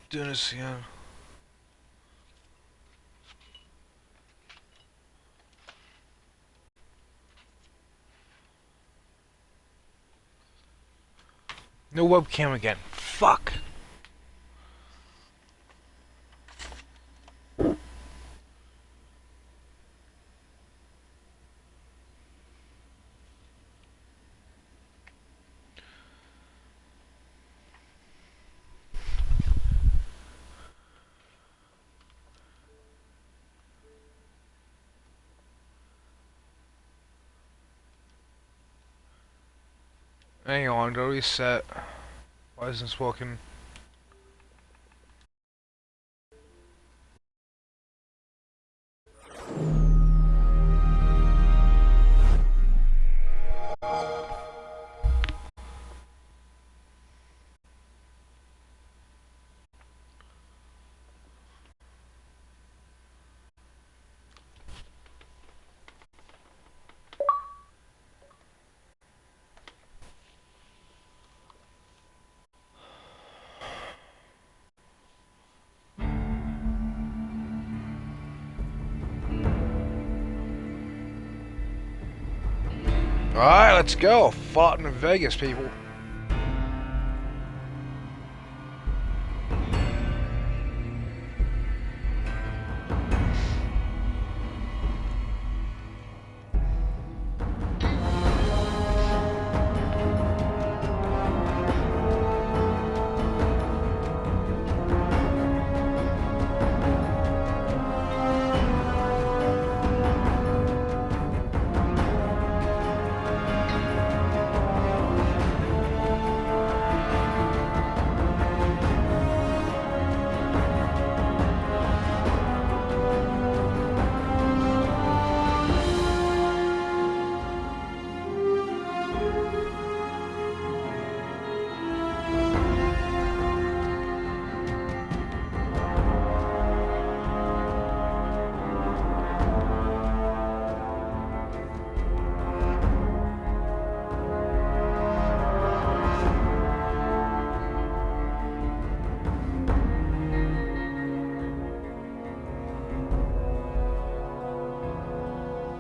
Doing this again. No webcam again. Fuck. Hang on, go reset. Why isn't this working? Alright, let's go. Fought in Vegas, people.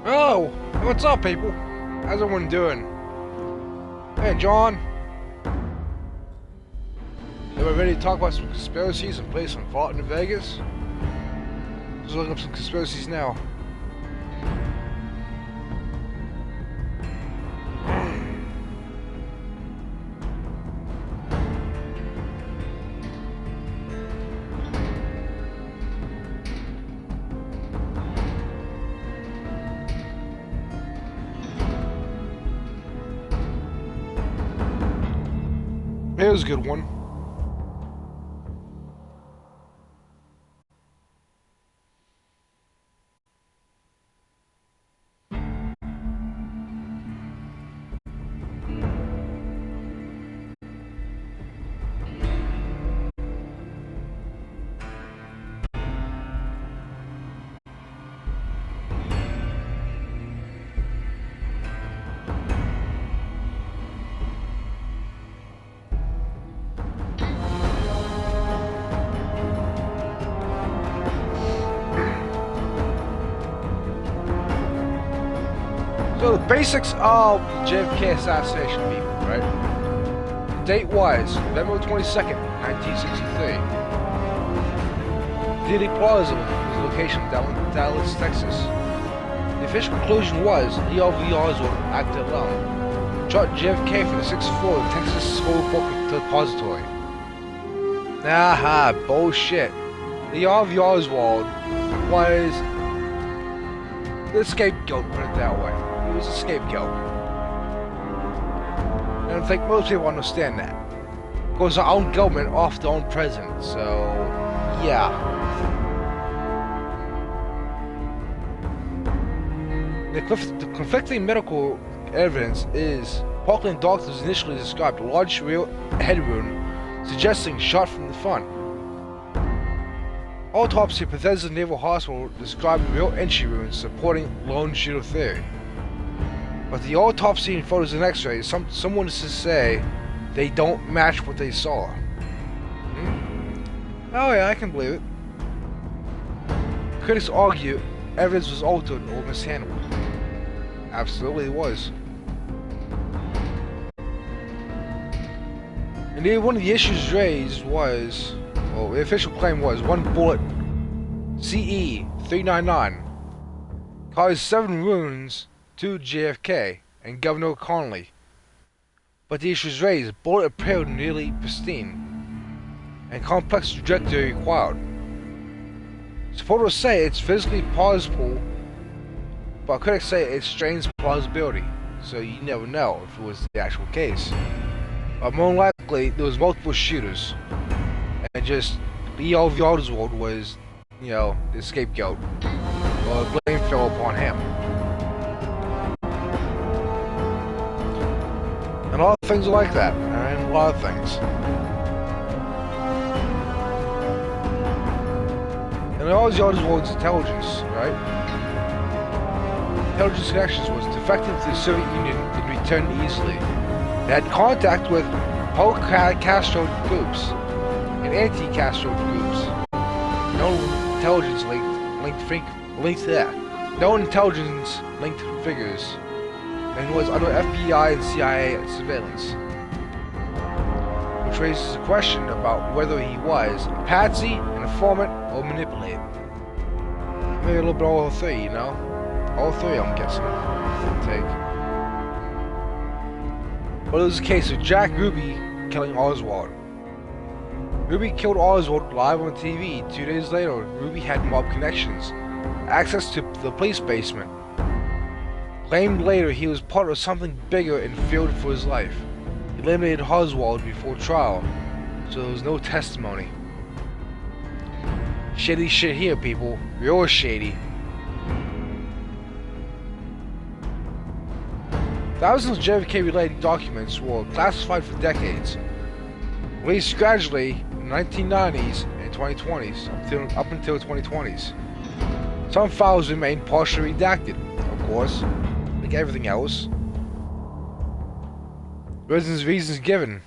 Oh, what's up, people? How's everyone doing? Hey, John. Are we ready to talk about some conspiracies and play some Fought in Vegas? Let's look up some conspiracies now. Here's a good one. So the basics of the JFK assassination, people, right? The date was November 22nd, 1963. Dealey Plaza was the location of Dallas, Texas. The official conclusion was Lee Harvey Oswald acted alone. Shot JFK from the 6th floor of the Texas School Book Depository. Aha, bullshit. Lee Harvey Oswald was the scapegoat, put it that way. He was a scapegoat. I don't think most people understand that. Because our own government off their own president, so yeah. The conflicting medical evidence is Parkland doctors initially described a large real head wound suggesting shot from the front. Autopsy at Bethesda Naval Hospital described real entry wounds supporting lone shooter theory. But the autopsy and photos and x-rays, someone is to say they don't match what they saw. Oh yeah, I can believe it. Critics argue evidence was altered or mishandled. Absolutely it was. Indeed, one of the issues raised was, well, the official claim was, one bullet CE-399 caused 7 wounds to JFK and Governor Connally. But the issues raised, the bullet appeared nearly pristine, and complex trajectory required. Supporters say it's physically plausible, but critics say it strains plausibility, so you never know if it was the actual case. But more likely, there was multiple shooters, and just Lee Harvey Oswald was, you know, the scapegoat, or the blame fell upon him. And a lot of things are like that, and a lot of things. And Ozzy Oswald's intelligence, right? Intelligence connections was defective to the Soviet Union and returned easily. They had contact with pro-Castro groups and anti-Castro groups. No intelligence linked figures, and was under FBI and CIA surveillance. Which raises a question about whether he was a patsy, an informant, or manipulated. Maybe a little bit of all three, you know? All three, I'm guessing. Take. But it was a case of Jack Ruby killing Oswald. Ruby killed Oswald live on TV. 2 days later, Ruby had mob connections, access to the police basement. Claimed later he was part of something bigger and feared for his life. He eliminated Oswald before trial, so there was no testimony. Shady shit here, people. Real shady. Thousands of JFK-related documents were classified for decades, released gradually in the 1990s and 2020s, up until 2020s. Some files remain partially redacted, of course, like everything else. Reasons given: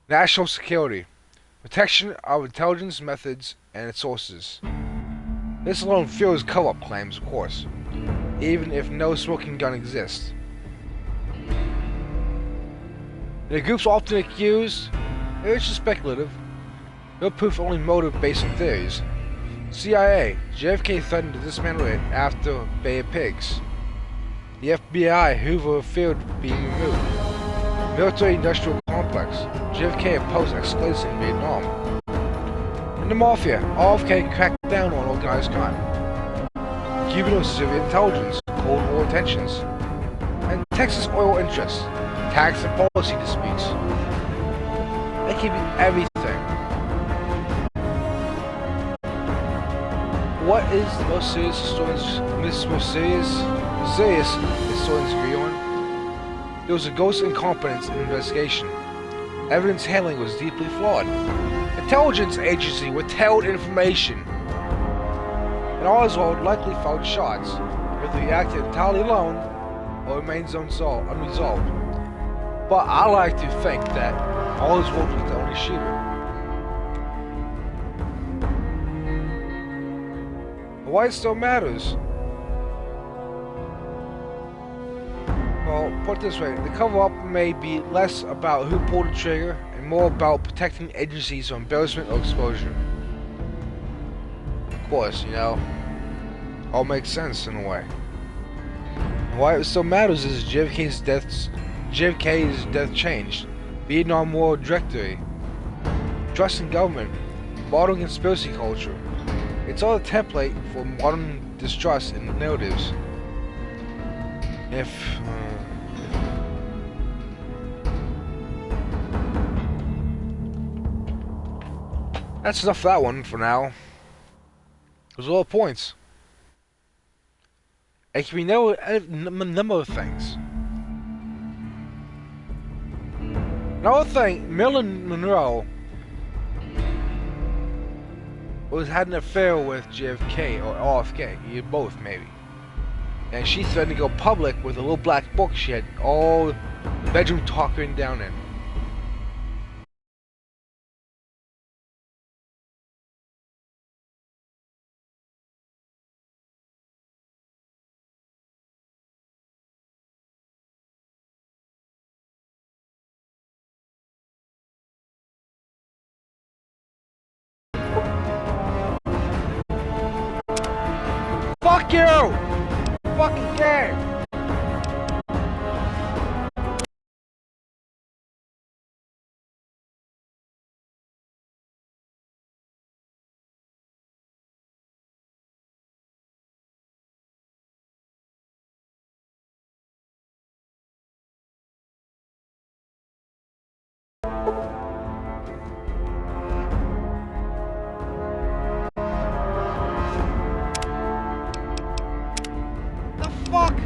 national security, protection of intelligence methods and its sources. This alone fuels cover-up claims, of course, even if no smoking gun exists. The groups often accused, it's just speculative, no proof, only motive based on theories. CIA, JFK threatened to dismantle it after Bay of Pigs. The FBI, Hoover feared being removed. Military-industrial complex, JFK opposed escalation in Vietnam. And the Mafia, RFK cracked down on organized crime. Cuban or Soviet intelligence, Cold War tensions. And Texas oil interests, tax and policy disputes. They can be everything. What is the most serious historians agree on? There was a gross incompetence in investigation. Evidence handling was deeply flawed. Intelligence agency withheld information. And Oswald likely fired shots, whether he acted entirely alone or remains unresolved. But I like to think that Oswald was the only shooter. Why it still matters? Well, put it this way, the cover-up may be less about who pulled the trigger and more about protecting agencies from embarrassment or exposure. Of course, you know, all makes sense in a way. And why it still matters is JFK's death changed. Vietnam War trajectory, trust in government, modern conspiracy culture. It's all a template for modern distrust in narratives. That's enough for that one for now. Those are all points. It can be a number of things. Another thing, Marilyn Monroe had an affair with JFK or RFK, either both maybe. And she threatened to go public with a little black book she had all the bedroom talk written down in. you! Fucking game! The fuck?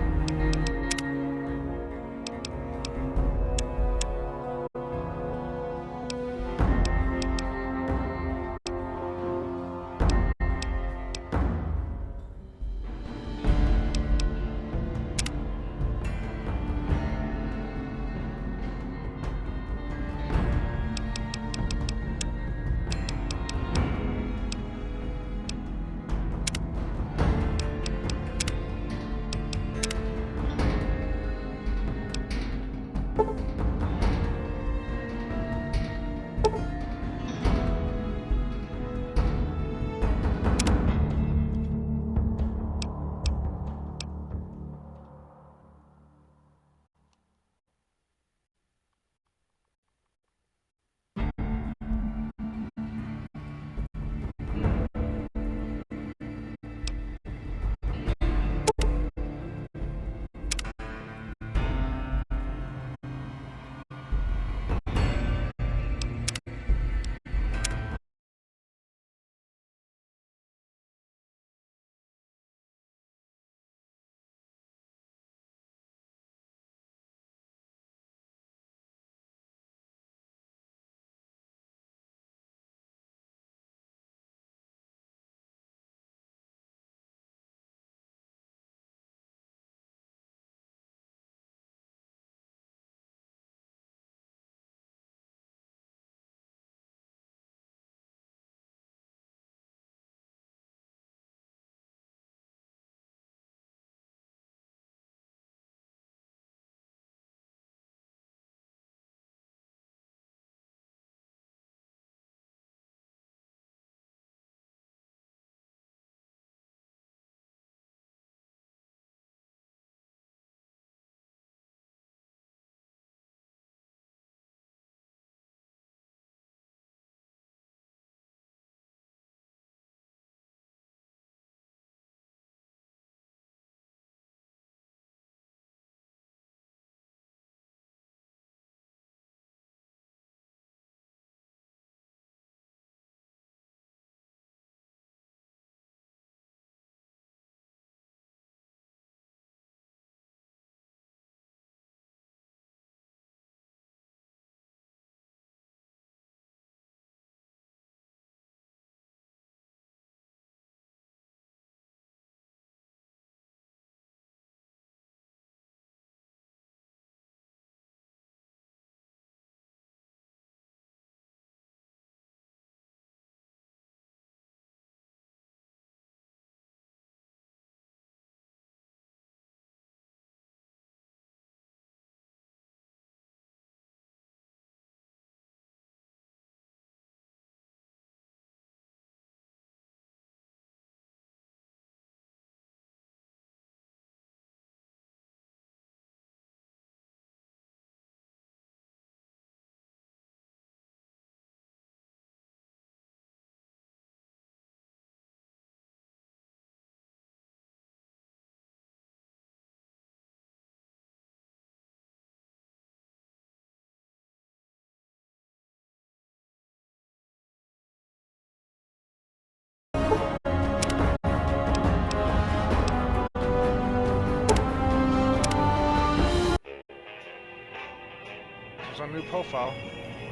It's on a new profile.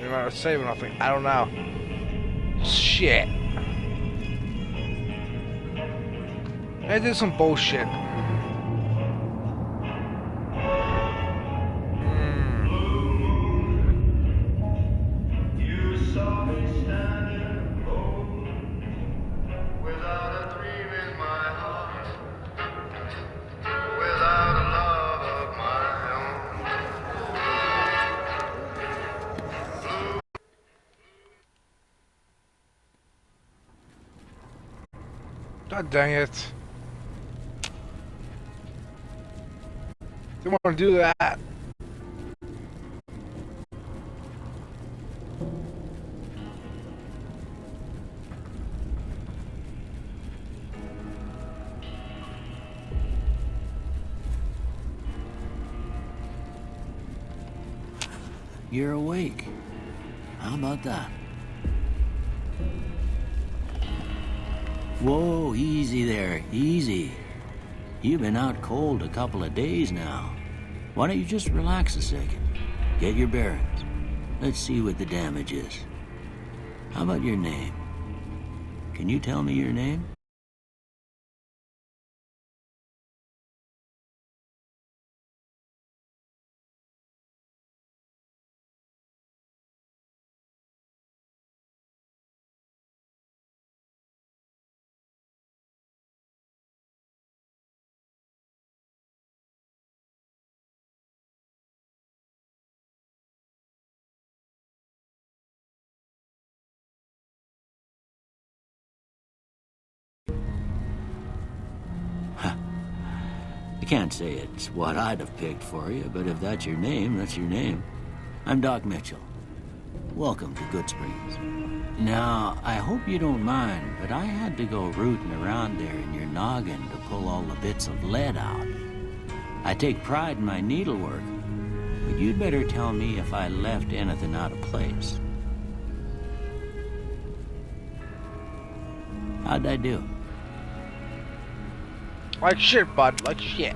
We might not save nothing. I don't know. Shit. I did some bullshit. God dang it. You want to do that? You're awake. How about that? Whoa, easy there, easy. You've been out cold a couple of days now. Why don't you just relax a second? Get your bearings. Let's see what the damage is. How about your name? Can you tell me your name? I can't say it's what I'd have picked for you, but if that's your name, that's your name. I'm Doc Mitchell. Welcome to Good Springs. Now, I hope you don't mind, but I had to go rooting around there in your noggin to pull all the bits of lead out. I take pride in my needlework, but you'd better tell me if I left anything out of place. How'd I do? Like shit, bud. Like shit.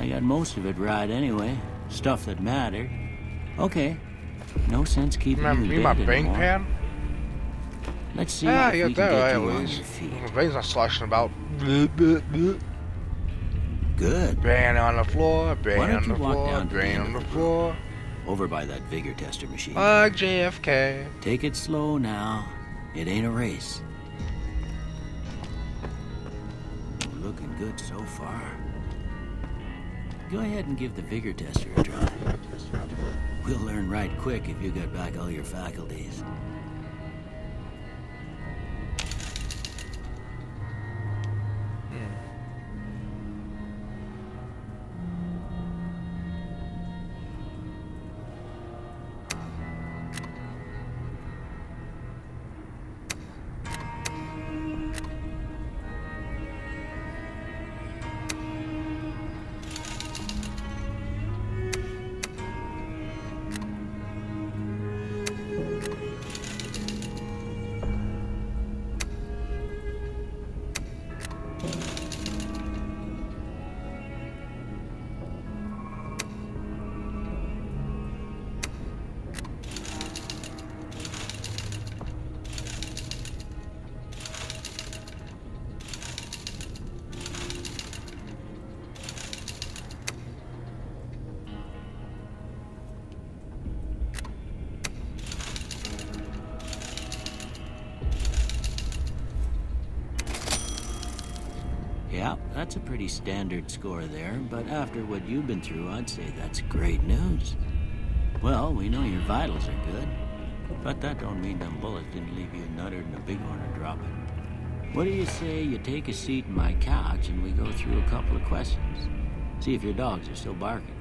I got most of it right anyway. Stuff that mattered. Okay. No sense keeping you in Me my bed brain anymore. pan? Let's see Yeah, if you we got can that get right, you at on least. your feet. My brain's not sloshing about. Good. Brain on the floor, brain Why don't on you the walk floor, down to the brain end on of the the floor. Over by that vigor tester machine. Like JFK. Take it slow now. It ain't a race. Looking good so far. Go ahead and give the vigor tester a try. We'll learn right quick if you get back all your faculties. Yeah, that's a pretty standard score there, but after what you've been through, I'd say that's great news. Well, we know your vitals are good, but that don't mean them bullets didn't leave you nuttered and a big one are dropping. What do you say you take a seat in my couch and we go through a couple of questions? See if your dogs are still barking.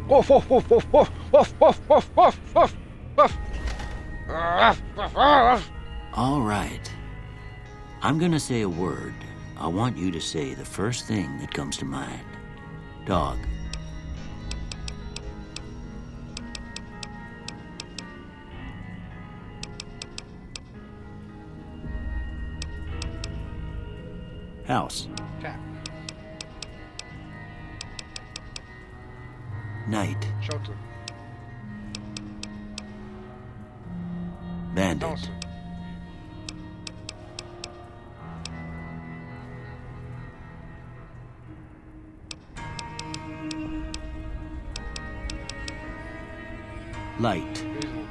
Woof, woof, woof, woof, woof, woof, woof, woof, woof, woof, woof. All right. I'm gonna say a word. I want you to say the first thing that comes to mind. Dog. House. Cat. Night. Shelter. Bandit. Dawson. Light. Hazel.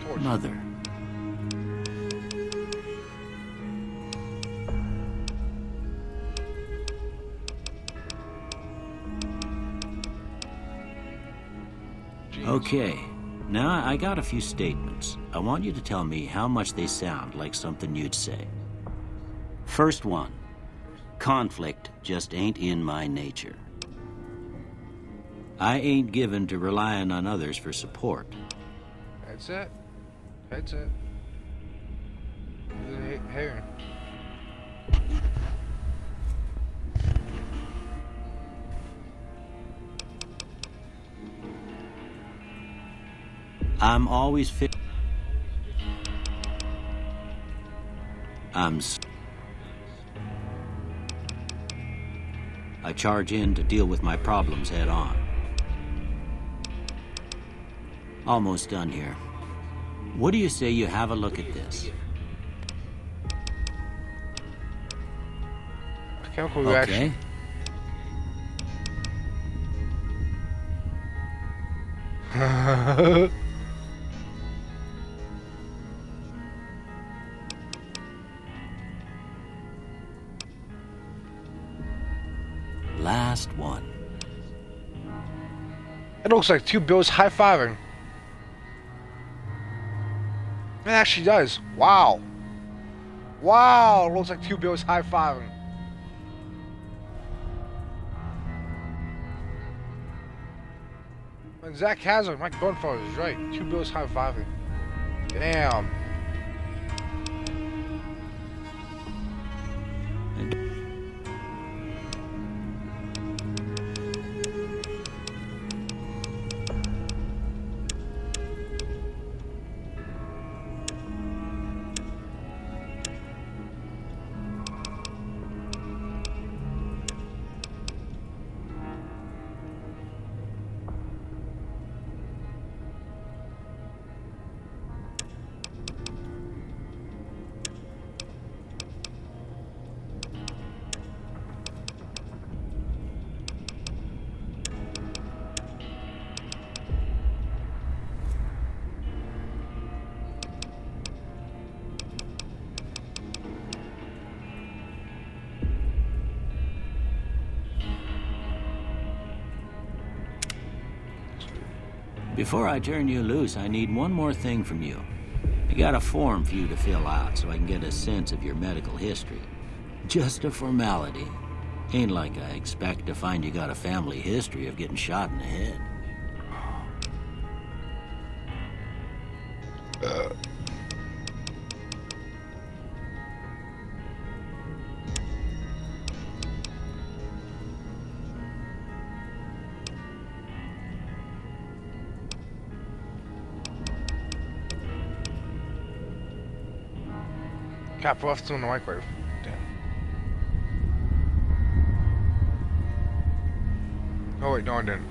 Torch. Mother. Jeans. Okay. Now I got a few statements. I want you to tell me how much they sound like something you'd say. First one. Conflict just ain't in my nature. I ain't given to relying on others for support. That's it. That's it. Here. I'm always fit. I charge in to deal with my problems head on. Almost done here. What do you say you have a look at this? Chemical reaction. Okay. Last one. It looks like two bills high-fiving. It actually does. Wow. Wow, it looks like two bills high-fiving. And Zach Hazard, Mike Bonfire is right. Two bills high-fiving. Damn. Before I turn you loose, I need one more thing from you. I got a form for you to fill out so I can get a sense of your medical history. Just a formality. Ain't like I expect to find you got a family history of getting shot in the head. Cap left in the microwave. Damn. Oh wait, no I didn't.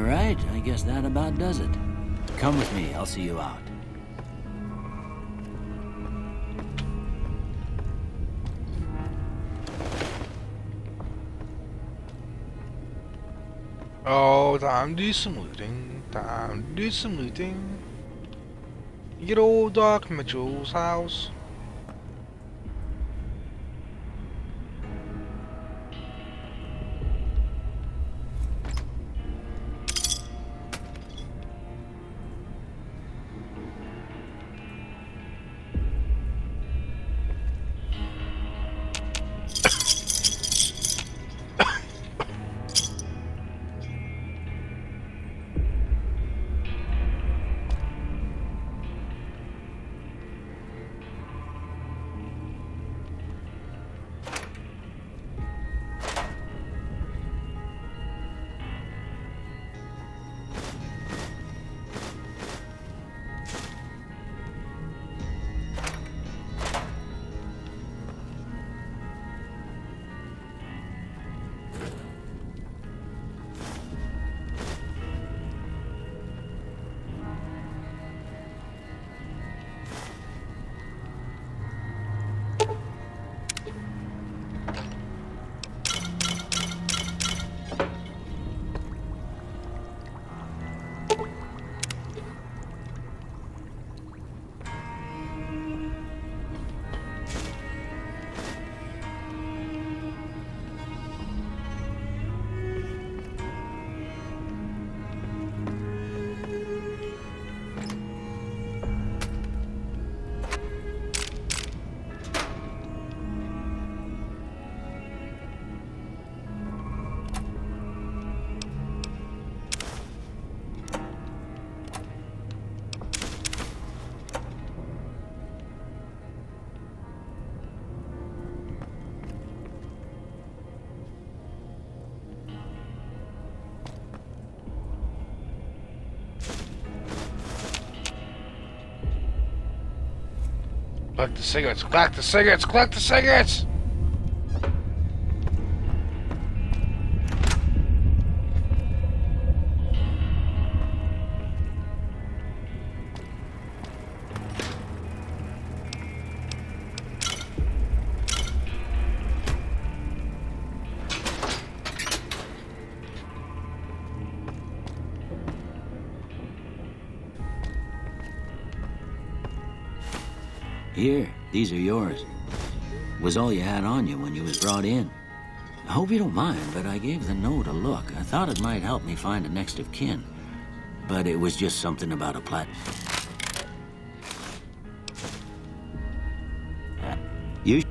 right, I guess that about does it. Come with me, I'll see you out. Oh, time to do some looting. Time to do some looting. Get old Doc Mitchell's house. Collect the cigarettes, collect the cigarettes, collect the cigarettes! Here, these are yours. Was all you had on you when you was brought in. I hope you don't mind, but I gave the note a look. I thought it might help me find a next of kin. But it was just something about a plat... You...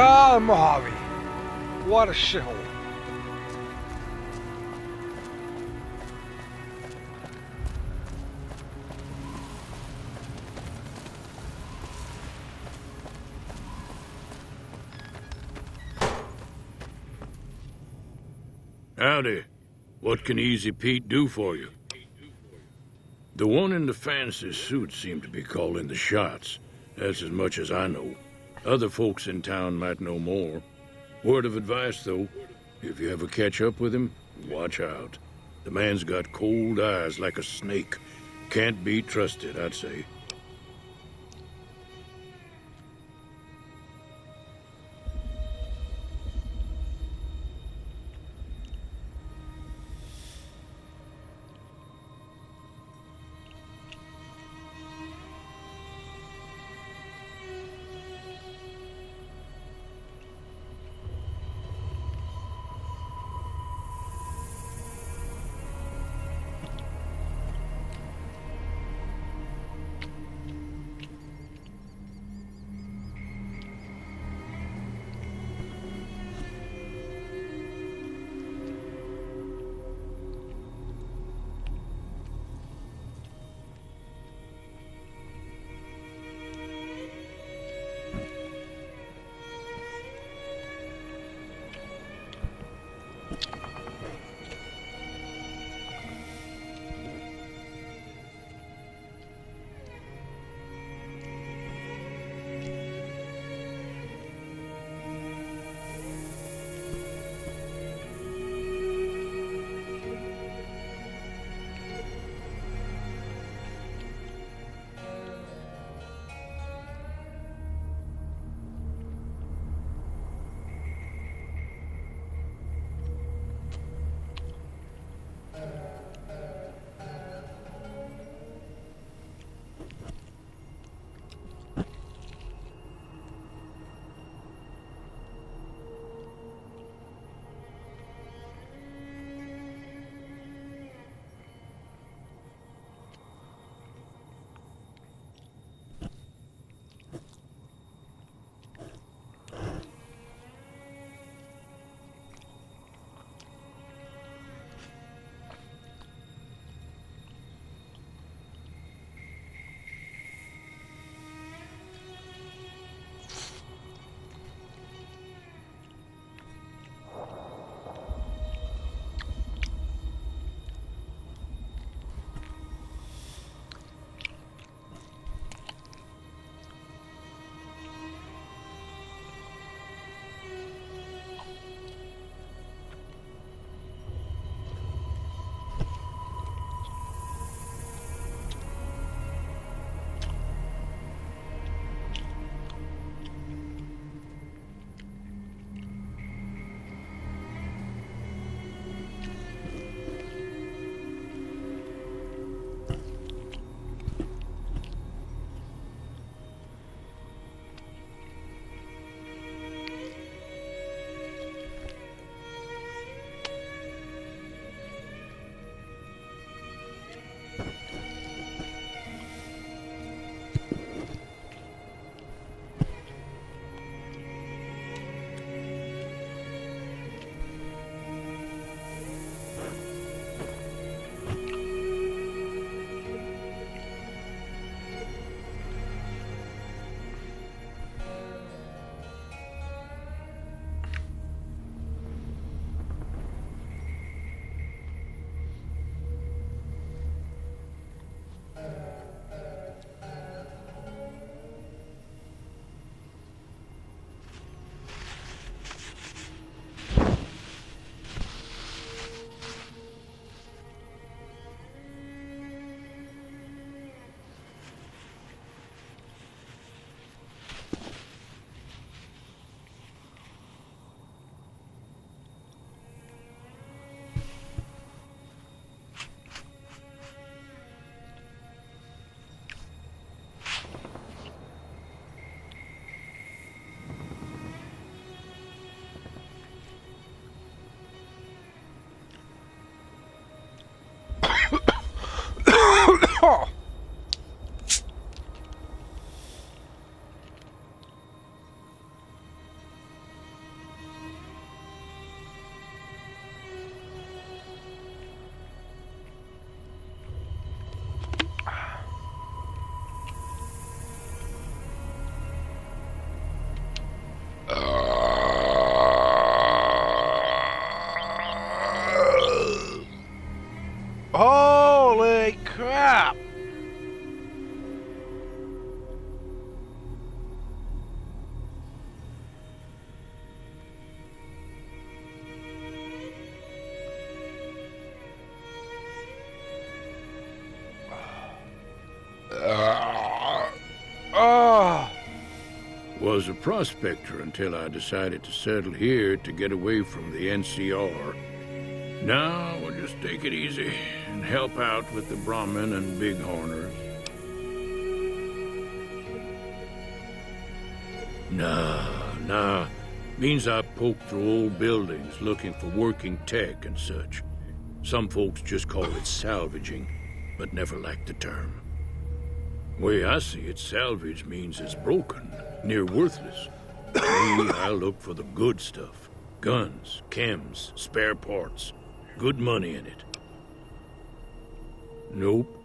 Ah, Mojave. What a shithole. Howdy. What can Easy Pete do for you? The one in the fancy suit seemed to be calling the shots. That's as much as I know. Other folks in town might know more. Word of advice, though, if you ever catch up with him, watch out. The man's got cold eyes like a snake. Can't be trusted, I'd say. was a prospector until I decided to settle here to get away from the NCR. Now we'll just take it easy and help out with the Brahmin and Bighorners. Nah. Means I poke through old buildings looking for working tech and such. Some folks just call it salvaging, but never liked the term. Way I see it, salvage means it's broken, near worthless. Me, I look for the good stuff. Guns, chems, spare parts. Good money in it. Nope.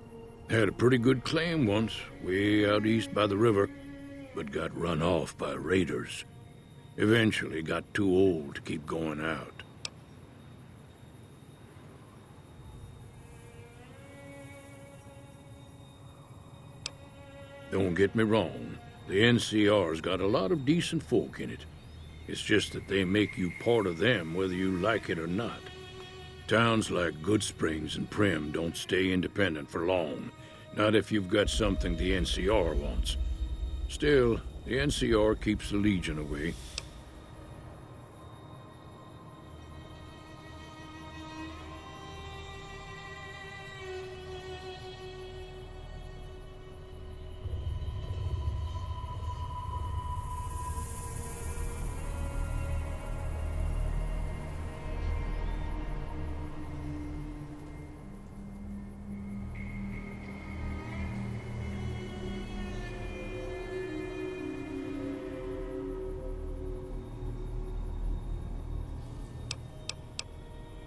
Had a pretty good claim once, way out east by the river, but got run off by raiders. Eventually got too old to keep going out. Don't get me wrong, the NCR's got a lot of decent folk in it. It's just that they make you part of them whether you like it or not. Towns like Goodsprings and Prim don't stay independent for long, not if you've got something the NCR wants. Still, the NCR keeps the Legion away.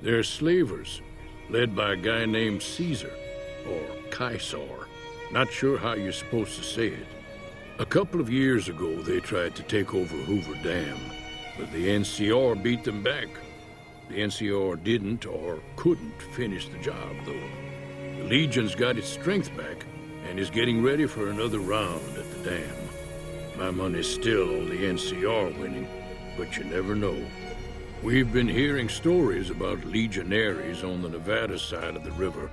They're slavers, led by a guy named Caesar, or Caesar. Not sure how you're supposed to say it. A couple of years ago, they tried to take over Hoover Dam, but the NCR beat them back. The NCR didn't or couldn't finish the job, though. The Legion's got its strength back and is getting ready for another round at the dam. My money's still on the NCR winning, but you never know. We've been hearing stories about legionaries on the Nevada side of the river,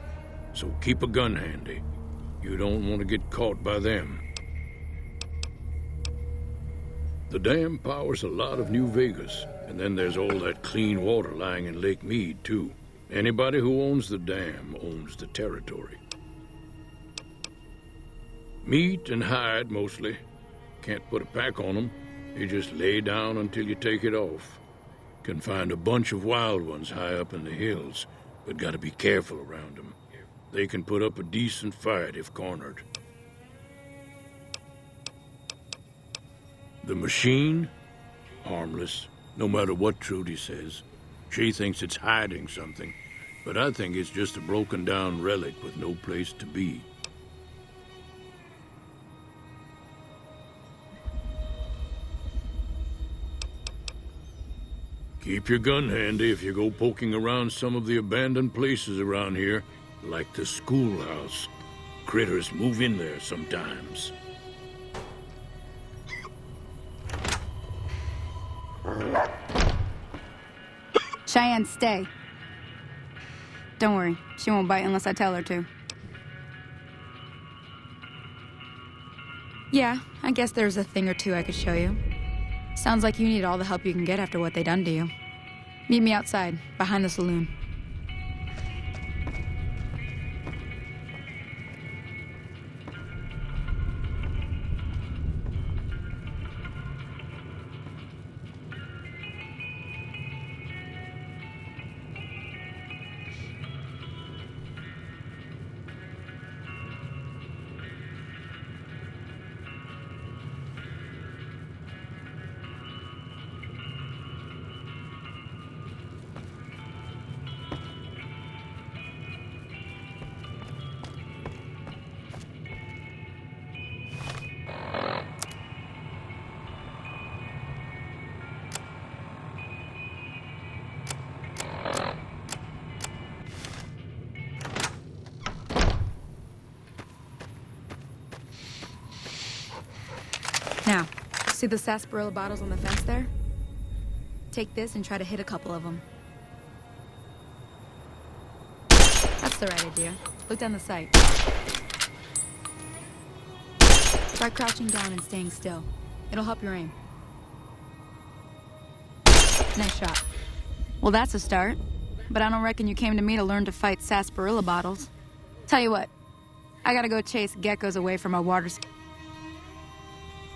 so keep a gun handy. You don't want to get caught by them. The dam powers a lot of New Vegas, and then there's all that clean water lying in Lake Mead, too. Anybody who owns the dam owns the territory. Meat and hide, mostly. Can't put a pack on them. You just lay down until you take it off. Can find a bunch of wild ones high up in the hills, but gotta be careful around them. They can put up a decent fight if cornered. The machine? Harmless, no matter what Trudy says. She thinks it's hiding something, but I think it's just a broken down relic with no place to be. Keep your gun handy if you go poking around some of the abandoned places around here, like the schoolhouse. Critters move in there sometimes. Cheyenne, stay. Don't worry, she won't bite unless I tell her to. Yeah, I guess there's a thing or two I could show you. Sounds like you need all the help you can get after what they done to you. Meet me outside, behind the saloon. Now, see the sarsaparilla bottles on the fence there? Take this and try to hit a couple of them. That's the right idea. Look down the sight. Try crouching down and staying still. It'll help your aim. Nice shot. Well, that's a start. But I don't reckon you came to me to learn to fight sarsaparilla bottles. Tell you what, I gotta go chase geckos away from our waters.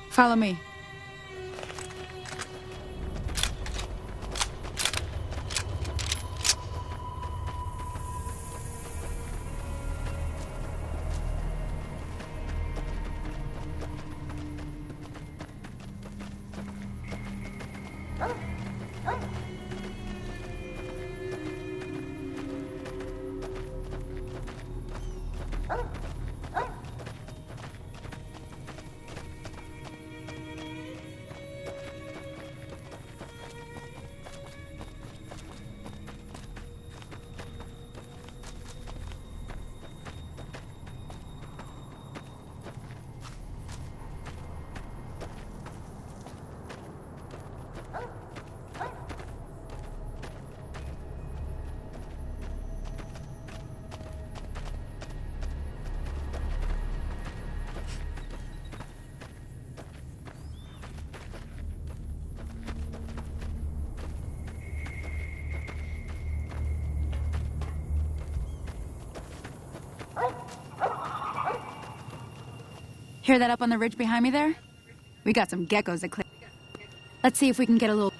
Follow me. Hear that up on the ridge behind me there? We got some geckos that clear. Let's see if we can get a little...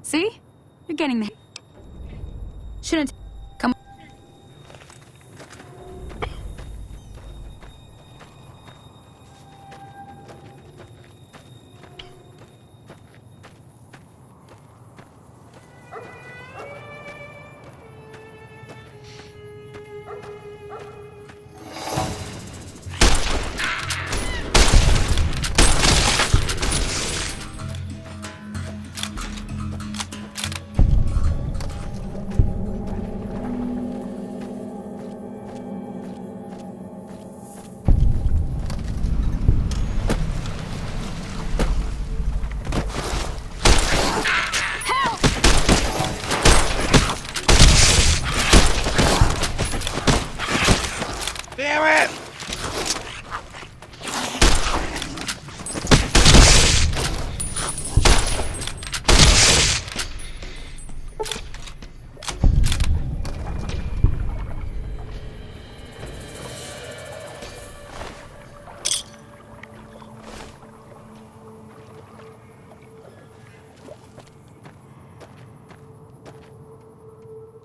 See? You're getting the... Shouldn't... Come on. Damn it!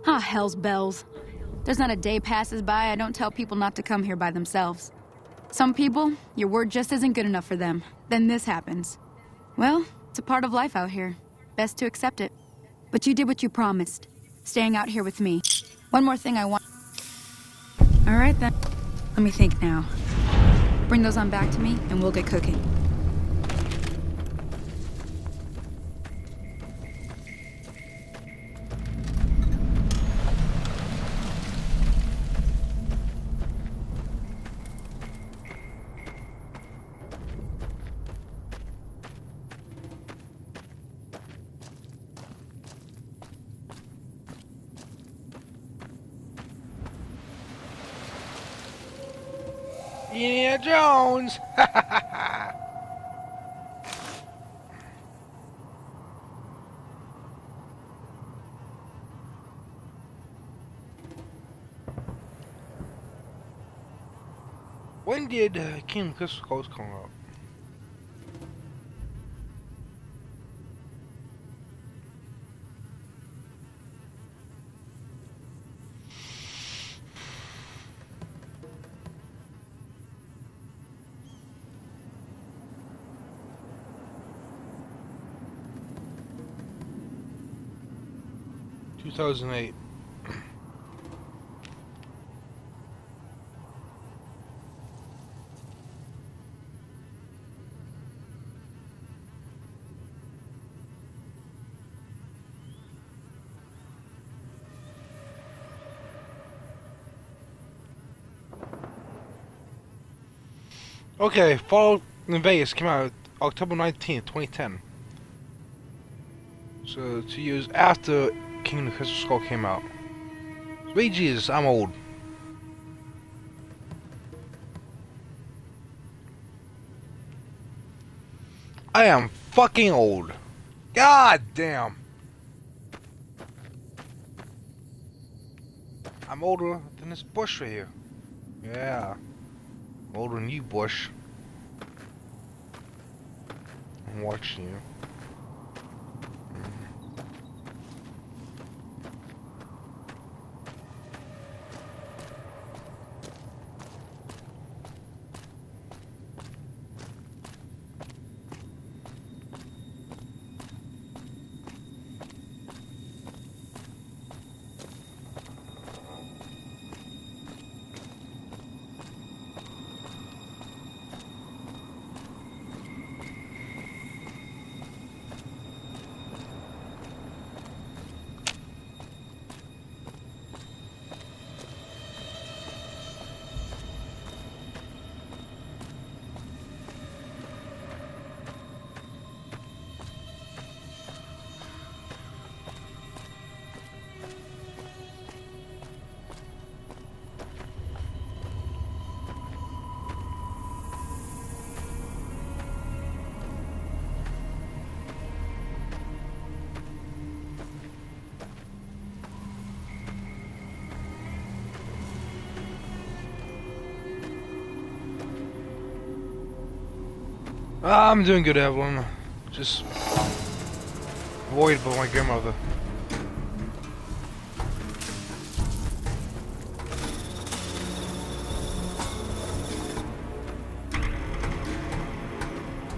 Ah, hell's bells. There's not a day passes by I don't tell people not to come here by themselves. Some people, your word just isn't good enough for them. Then this happens. Well, it's a part of life out here. Best to accept it. But you did what you promised. Staying out here with me. One more thing I want... Alright then. Let me think now. Bring those on back to me, and we'll get cooking. Indiana Jones! When did King Crystal Coast come out? Two 2008. Okay, Fallout in Vegas came out October 19th, 2010. So 2 years after King of the Crystal Skull came out. Sweet Jesus, I'm old. I am fucking old. God damn. I'm older than this bush right here. Yeah. I'm older than you, Bush. I'm watching you. I'm doing good, Evelyn. Just worried about my grandmother.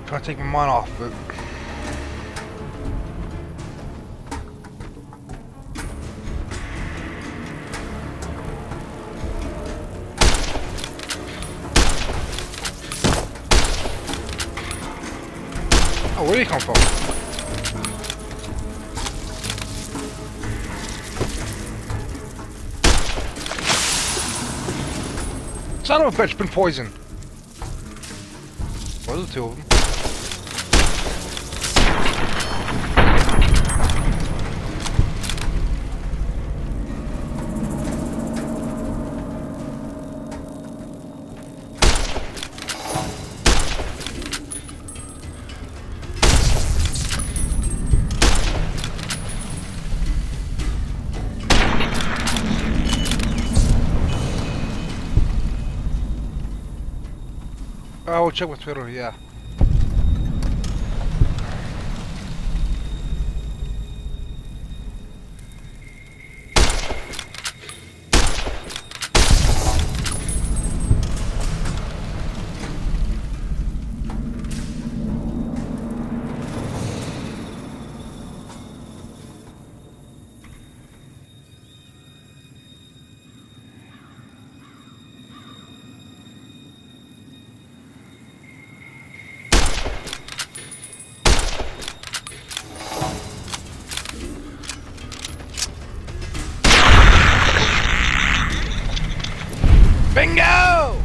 Trying to take my mind off of it. Oh, where did he come from? Son of a bitch, been poisoned. Well, there's two of them. I will check with Twitter, yeah. Bingo!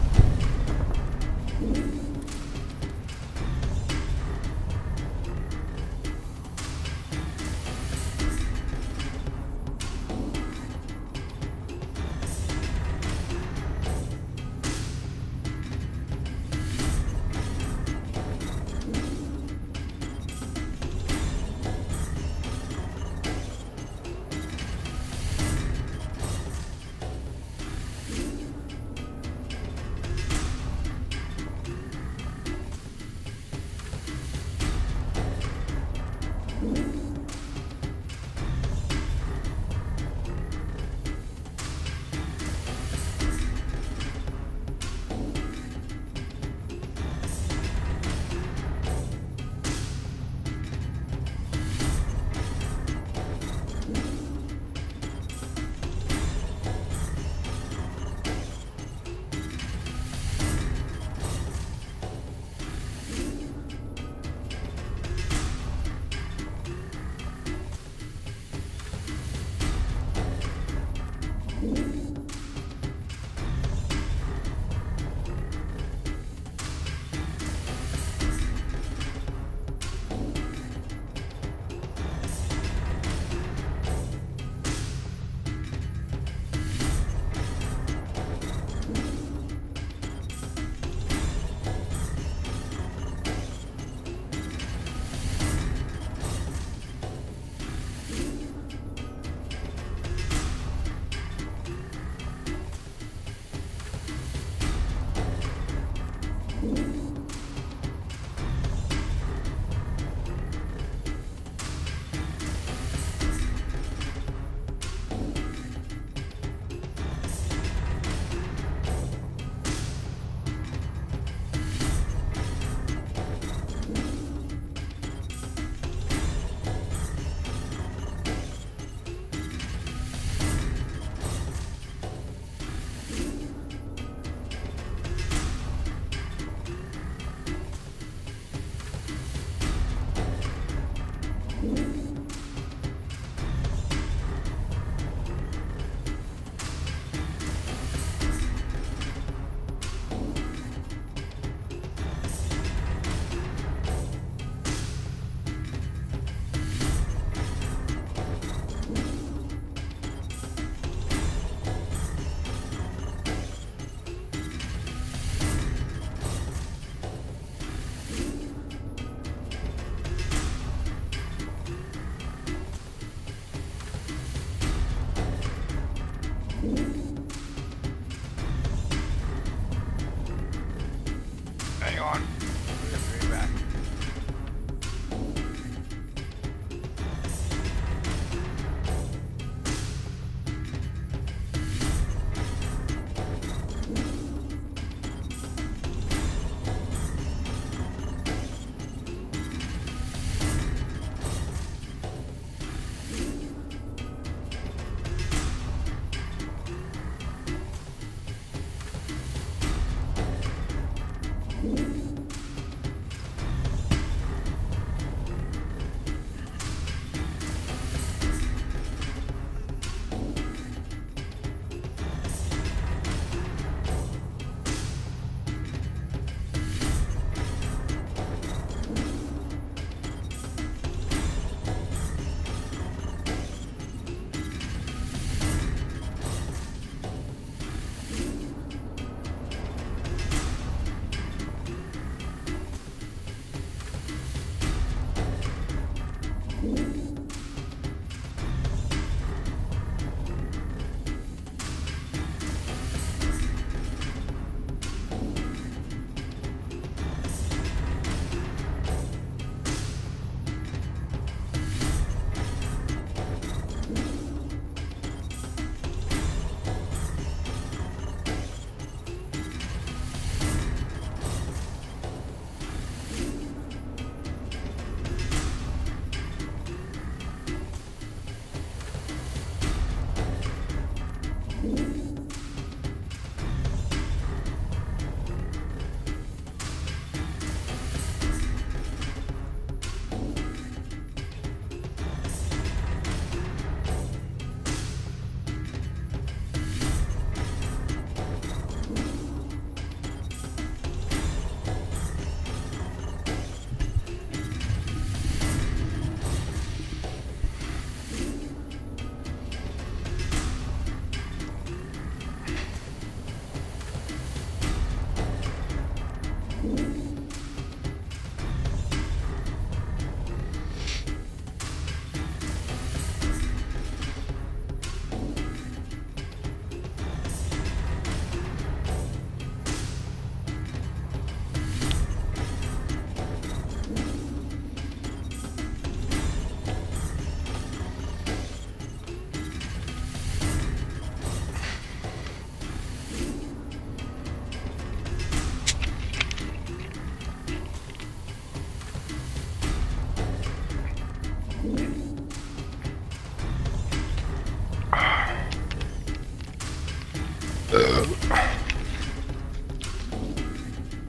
on. Bring it back.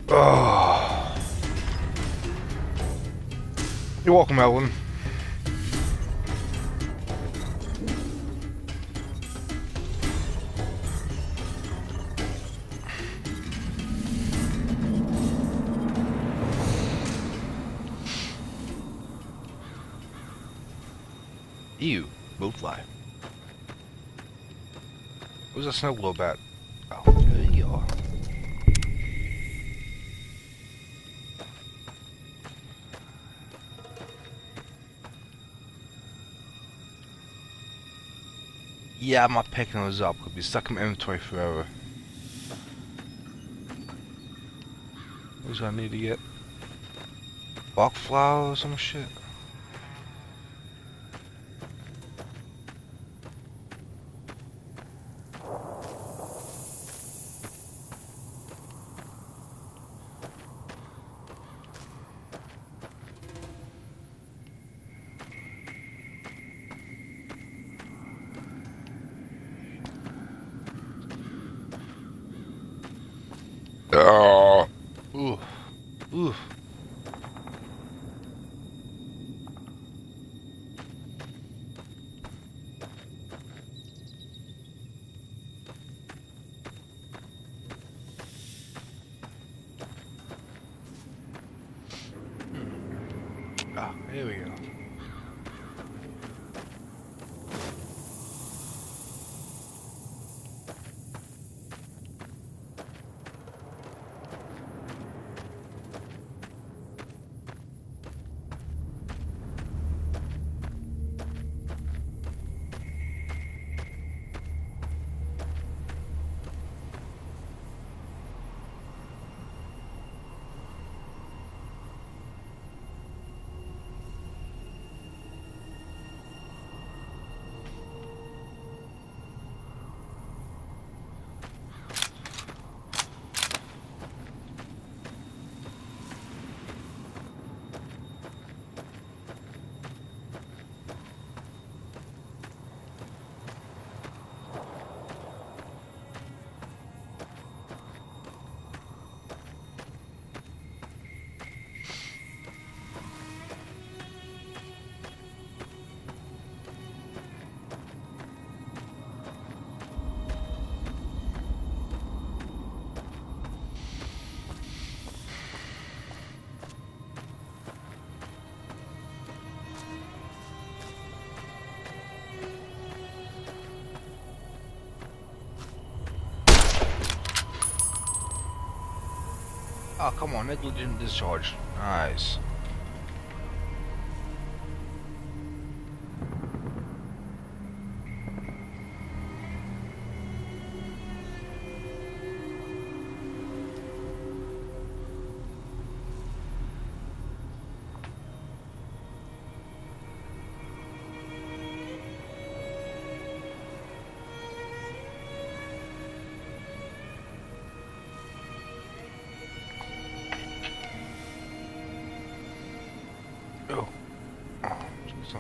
Oh. You're welcome, Evelyn. Ew, both lie. Where's that snow globe at? Oh, there you are. Yeah, I'm not picking those up. Could be stuck in my inventory forever. What do I need to get? Bach flower or some shit? Ooh. Ooh. Ah, here we go. Oh, come on, negligent discharge. Nice. Oh. Jeez,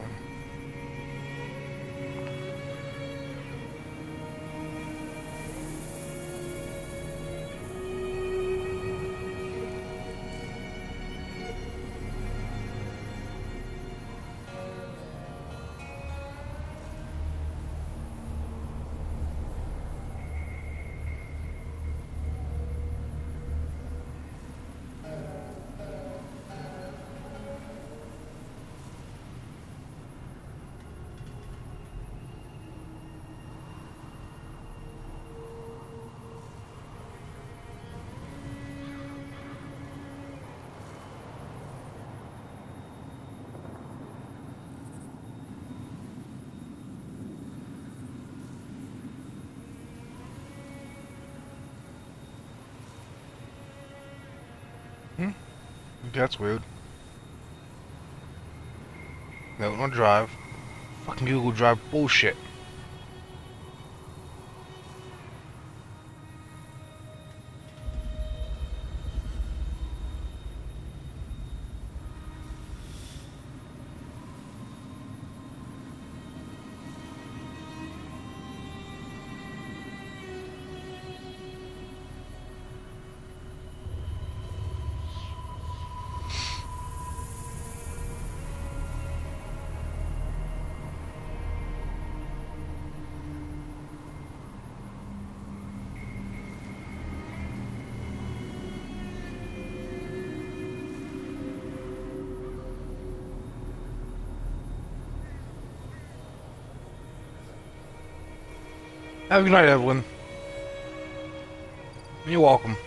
that's weird. No, don't drive. Fucking Google Drive bullshit. Have a good night, Evelyn. You're welcome.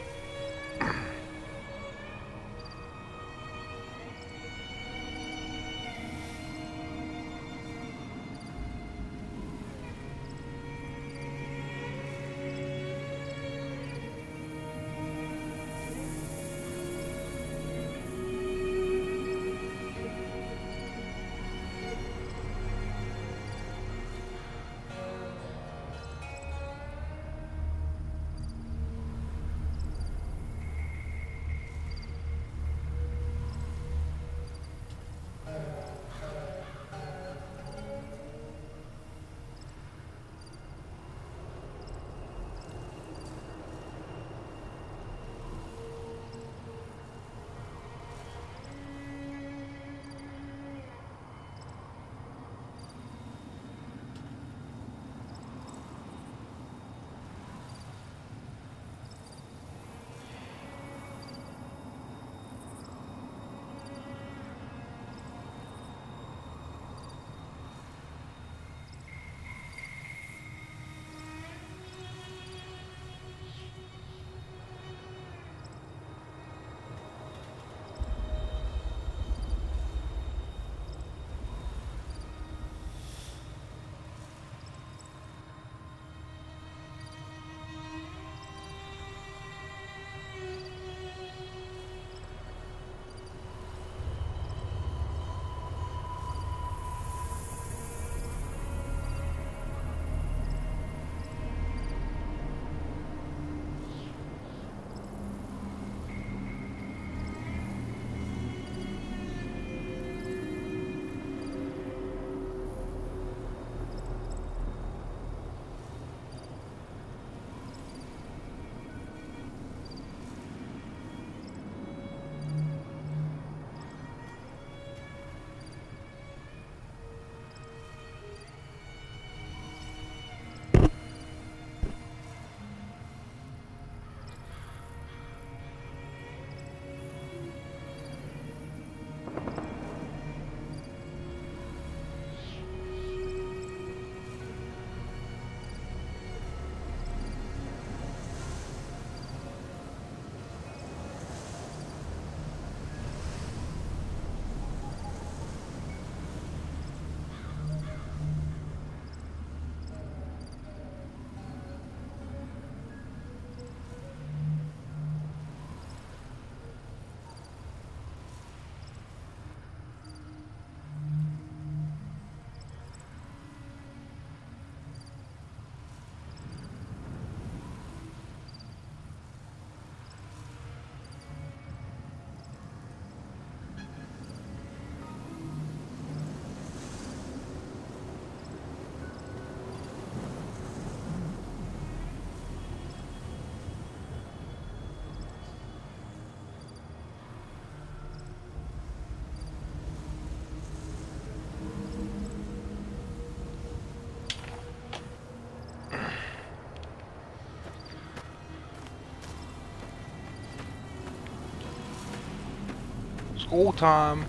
School time.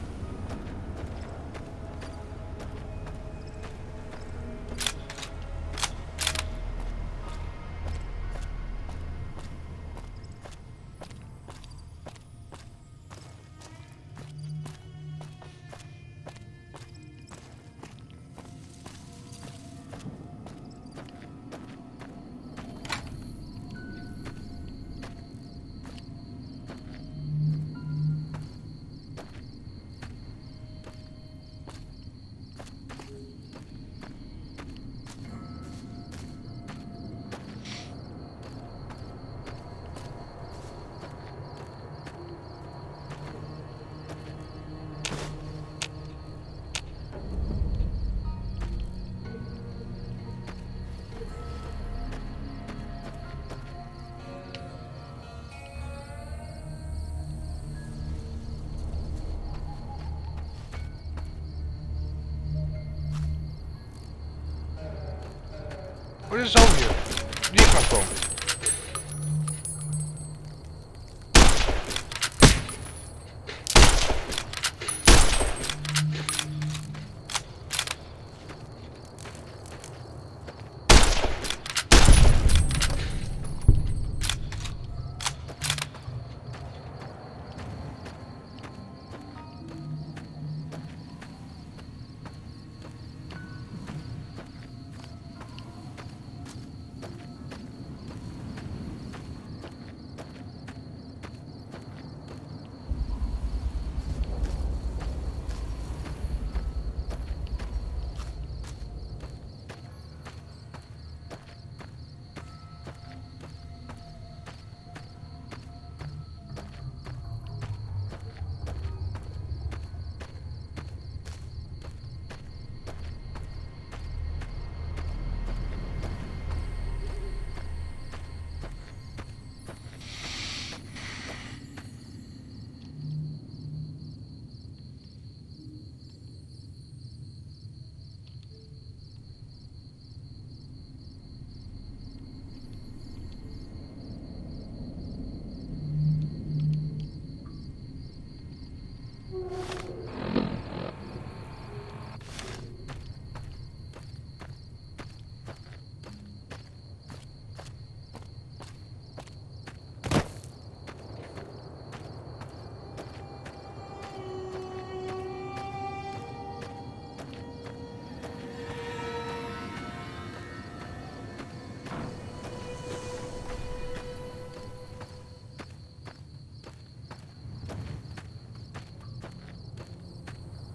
What is over here? Where do you come from?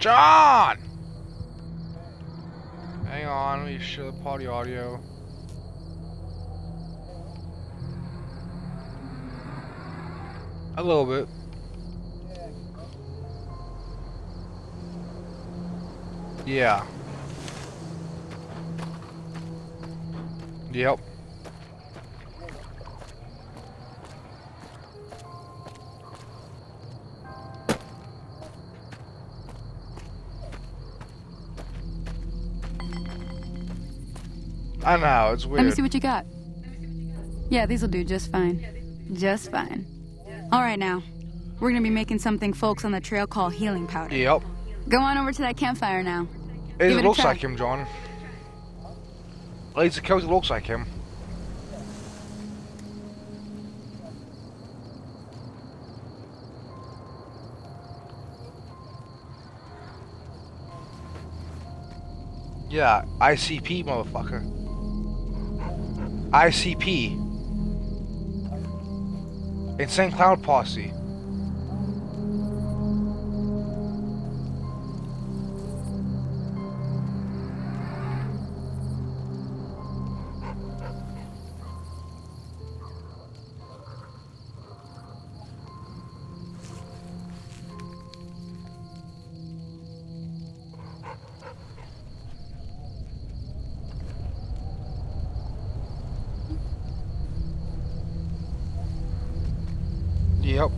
John! Hang on, let me show the party audio. A little bit. Yeah. Yep. I know, it's weird. Let me see what you got. Yeah, these'll do just fine. Just fine. All right, now. We're gonna be making something folks on the trail call healing powder. Yep. Go on over to that campfire now. It looks try. like him, John. At least it looks like him. Yeah, ICP, motherfucker. ICP. Insane Cloud Posse. Yep.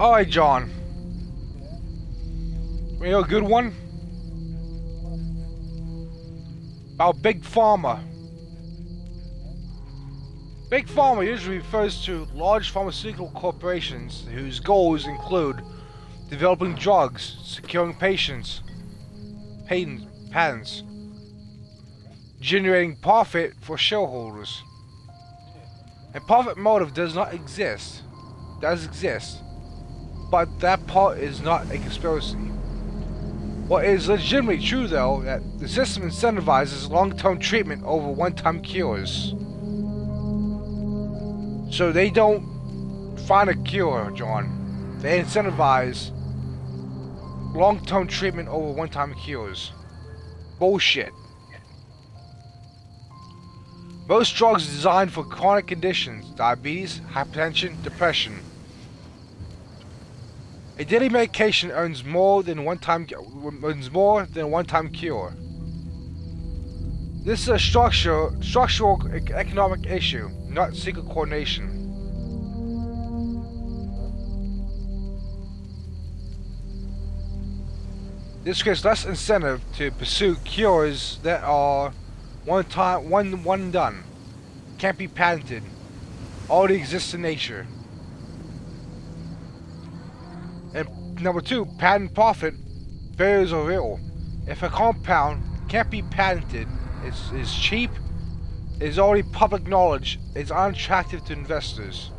Alright, John. You know a good one? About Big Pharma. Big Pharma usually refers to large pharmaceutical corporations whose goals include developing drugs, securing patents, generating profit for shareholders. And profit motive does exist, but that part is not a conspiracy. What is legitimately true though, that the system incentivizes long-term treatment over one-time cures. So they don't find a cure, John. They incentivize long-term treatment over one-time cures. Bullshit. Most drugs are designed for chronic conditions, diabetes, hypertension, depression. A daily medication earns more than one-time cure. This is a structural economic issue, not secret coordination. This creates less incentive to pursue cures that are one and done, can't be patented, already exists in nature. And number two, patent profit failures are real. If a compound can't be patented, it's cheap, it's already public knowledge, it's unattractive to investors.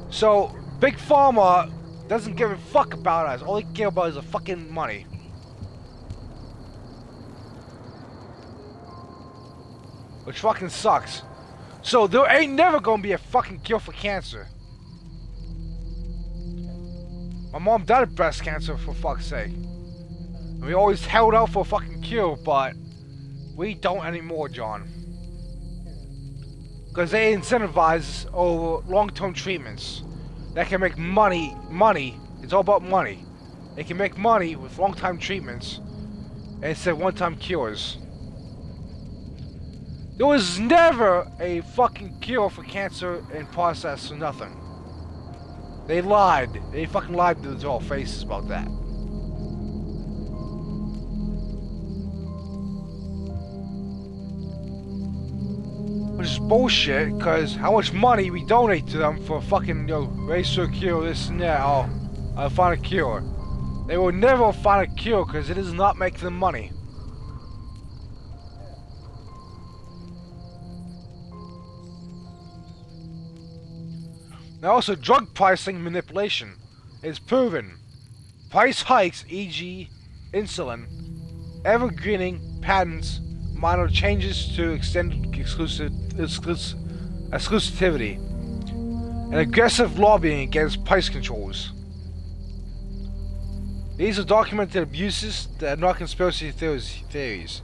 So Big Pharma doesn't give a fuck about us. All they care about is the fucking money. Which fucking sucks. So there ain't never gonna be a fucking cure for cancer. My mom died of breast cancer, for fuck's sake. And we always held out for a fucking cure, but we don't anymore, John. Because they incentivize over long-term treatments that can make money. It's all about money. They can make money with long-time treatments instead of one-time cures. There was never a fucking cure for cancer in process or nothing. They lied. They fucking lied to their faces about that. Which is bullshit, because how much money we donate to them for fucking, race to a cure, this and that, I'll find a cure. They will never find a cure because it does not make them money. Now also, drug pricing manipulation is proven. Price hikes, e.g. insulin, evergreening patents, minor changes to extended exclusivity, and aggressive lobbying against price controls. These are documented abuses that are not conspiracy theories.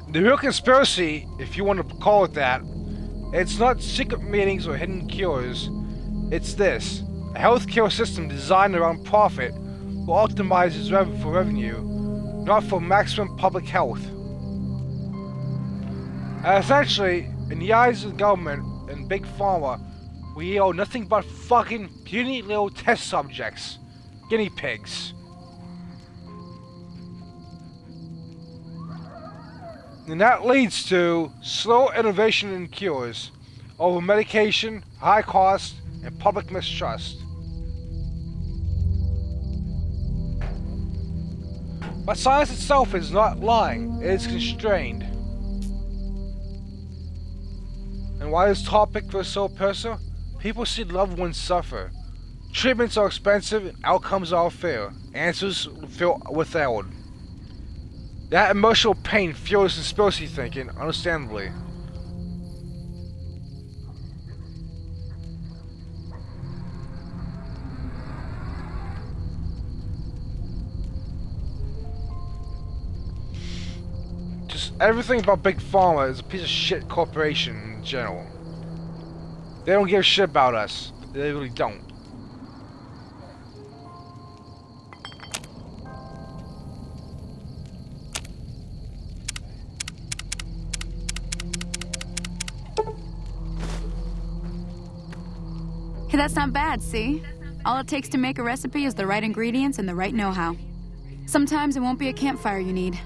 The real conspiracy, if you want to call it that, it's not secret meetings or hidden cures. It's this: a healthcare system designed around profit will optimize its for revenue, not for maximum public health. And essentially, in the eyes of the government and Big Pharma, we owe nothing but fucking puny little test subjects, guinea pigs. And that leads to slow innovation in cures, over medication, high cost, and public mistrust. But science itself is not lying, it is constrained. And why this topic was so personal? People see loved ones suffer. Treatments are expensive and outcomes are fair. Answers feel withheld. That emotional pain fuels conspiracy thinking, understandably. Just everything about Big Pharma is a piece of shit corporation in general. They don't give a shit about us. They really don't. Hey, that's not bad, see? All it takes to make a recipe is the right ingredients and the right know-how. Sometimes it won't be a campfire you need.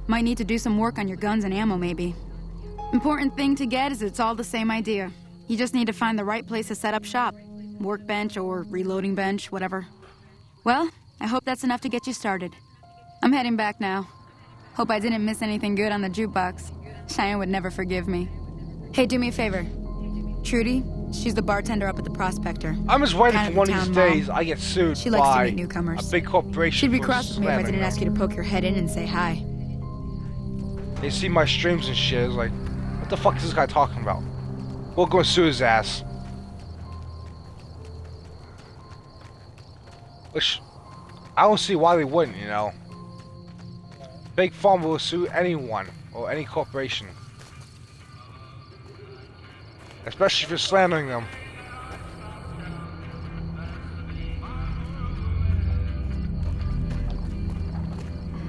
Might need to do some work on your guns and ammo, maybe. Important thing to get is it's all the same idea. You just need to find the right place to set up shop. Workbench or reloading bench, whatever. Well, I hope that's enough to get you started. I'm heading back now. Hope I didn't miss anything good on the jukebox. Cheyenne would never forgive me. Hey, do me a favor. Trudy, she's the bartender up at the Prospector. I'm just waiting Kind for of one of the these town days mom. I get sued She likes to by meet newcomers. a big corporation. She'd be for cross with me if I slamming didn't them. ask you to poke your head in and say hi. They see my streams and shit. It's like, what the fuck is this guy talking about? We'll go sue his ass. Which, I don't see why they wouldn't, you know. Big Pharma will sue anyone or any corporation. Especially for slandering them.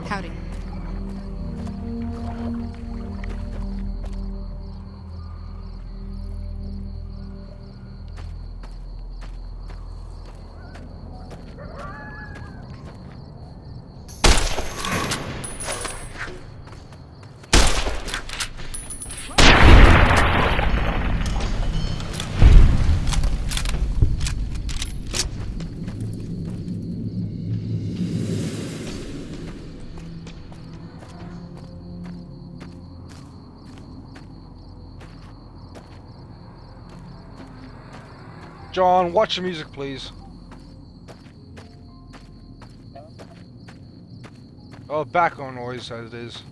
Howdy. John, watch the music, please. Oh, background noise as it is.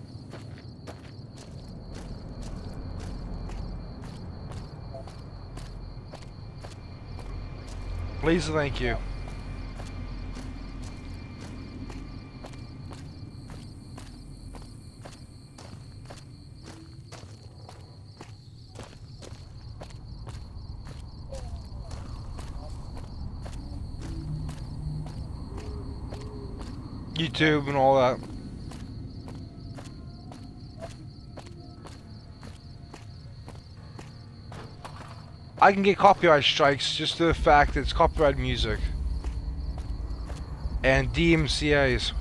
Please, thank you. YouTube and all that. I can get copyright strikes just to the fact that it's copyright music. And DMCA's.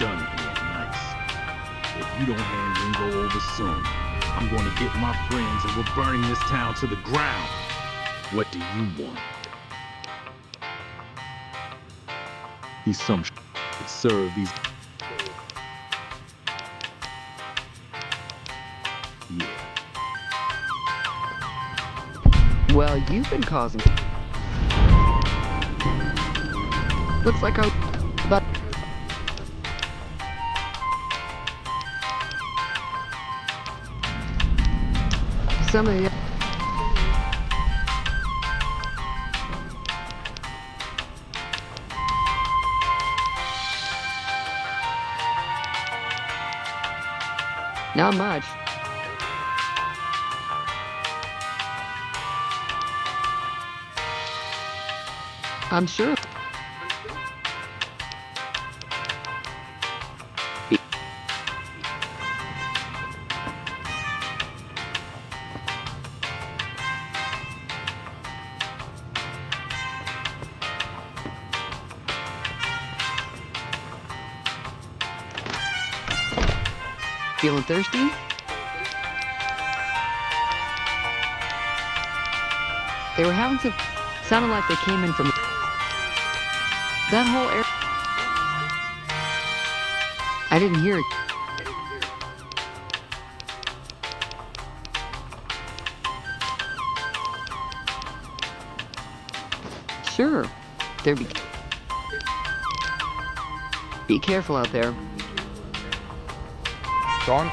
Done being nice. If you don't hand Ringo over soon, I'm going to get my friends and we're burning this town to the ground. What do you want? He's some that serve these. Yeah. Well, you've been causing. Looks like but some of you. Not much. I'm sure. Feeling thirsty? They were having some... Sounded like they came in from... That whole area... I didn't hear it. Sure. There be... Be careful out there. John?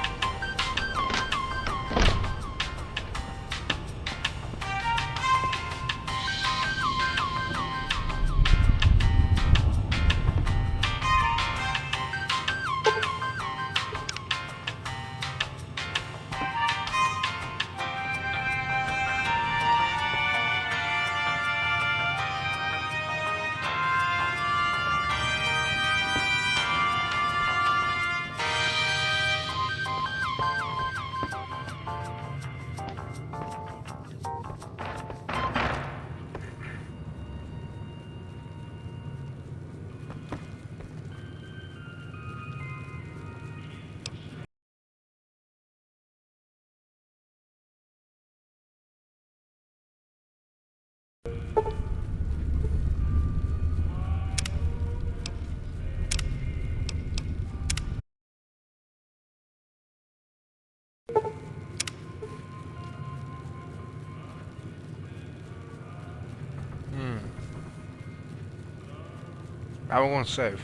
Now we're going to save.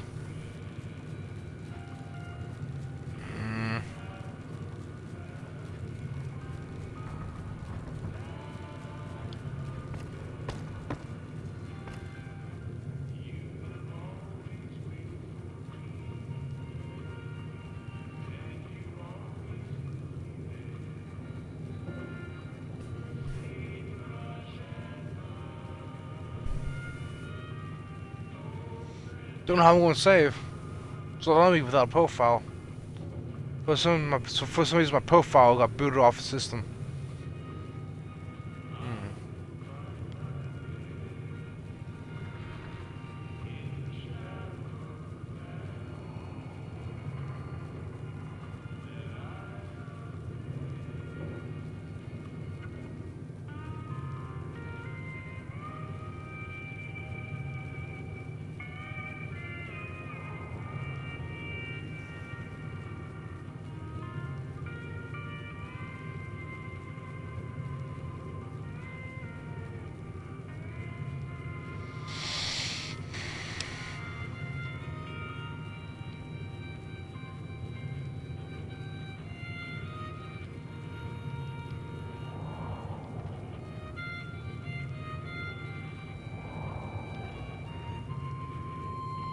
Don't know how I'm going to save. So let me without a profile. For some reason my profile got booted off the system.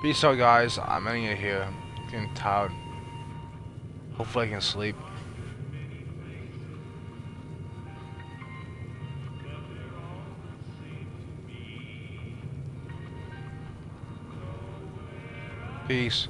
Peace out, guys. I'm ending it here. I'm getting tired. Hopefully I can sleep. Peace.